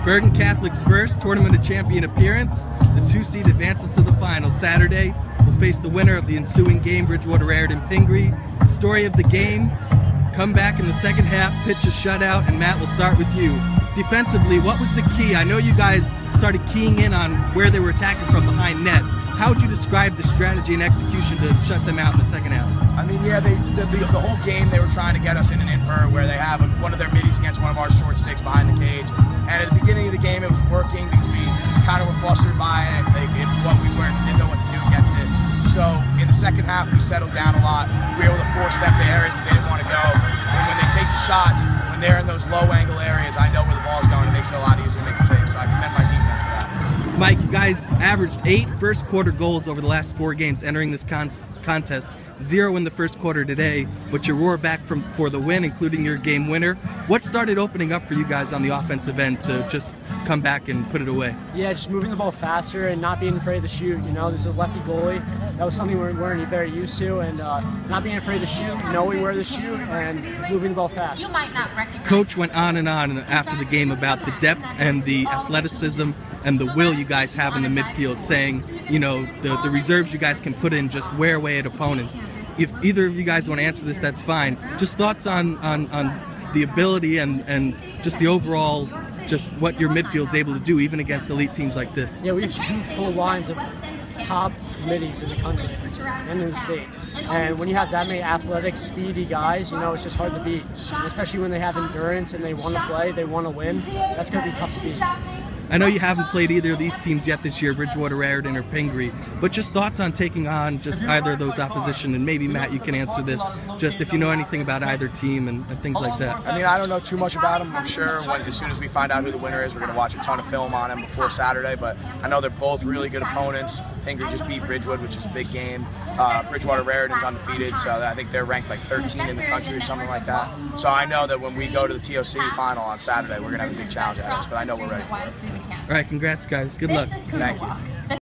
Bergen Catholic's first Tournament of Champion appearance. The 2-seed advances to the final. Saturday, we'll face the winner of the ensuing game, Bridgewater-Raritan-Pingree. Story of the game, come back in the second half, pitch a shutout, and Matt, we'll start with you. Defensively, what was the key? I know you guys started keying in on where they were attacking from behind net. How would you describe the strategy and execution to shut them out in the second half? I mean, yeah, the whole game they were trying to get us in an invert where they have one of their middies against one of our short sticks behind the cage. And at the beginning of the game, it was working because we kind of were flustered by it. Didn't know what to do against it. So in the second half, we settled down a lot. We were able to force them to areas that they didn't want to go. And when they take the shots, when they're in those low angle areas, I know where the ball's going. It makes it a lot easier to make the save. So I commend my defense for that. Mike, you guys averaged 8 first quarter goals over the last 4 games entering this contest. 0 in the first quarter today, but you roar back for the win, including your game winner. What started opening up for you guys on the offensive end to just come back and put it away? Yeah, just moving the ball faster and not being afraid to shoot. You know, there's a lefty goalie. That was something we weren't very used to, and not being afraid to shoot, knowing where to shoot, and moving the ball fast. Coach went on and on after the game about the depth and the athleticism and the will you guys have in the midfield, saying, you know, the reserves you guys can put in just wear away at opponents. If either of you guys want to answer this, that's fine. Just thoughts on the ability and just the overall, just what your midfield's able to do, even against elite teams like this. Yeah, we have 2 full lines of top middies in the country and in the state. And when you have that many athletic, speedy guys, you know, it's just hard to beat. And especially when they have endurance and they want to play, they want to win, that's going to be tough to beat. I know you haven't played either of these teams yet this year, Bridgewater, Raritan, or Pingree, but just thoughts on taking on just either of those opposition, and maybe, Matt, you can answer this, just if you know anything about either team and things like that. I mean, I don't know too much about them. I'm sure as soon as we find out who the winner is, we're going to watch a ton of film on them before Saturday, but I know they're both really good opponents. Pingree just beat Bridgewood, which is a big game. Bridgewater Raritan's undefeated, so I think they're ranked like 13 in the country or something like that. So I know that when we go to the TOC final on Saturday, we're going to have a big challenge ahead of us, but I know we're ready for it. All right, congrats, guys. Good luck. Thank you.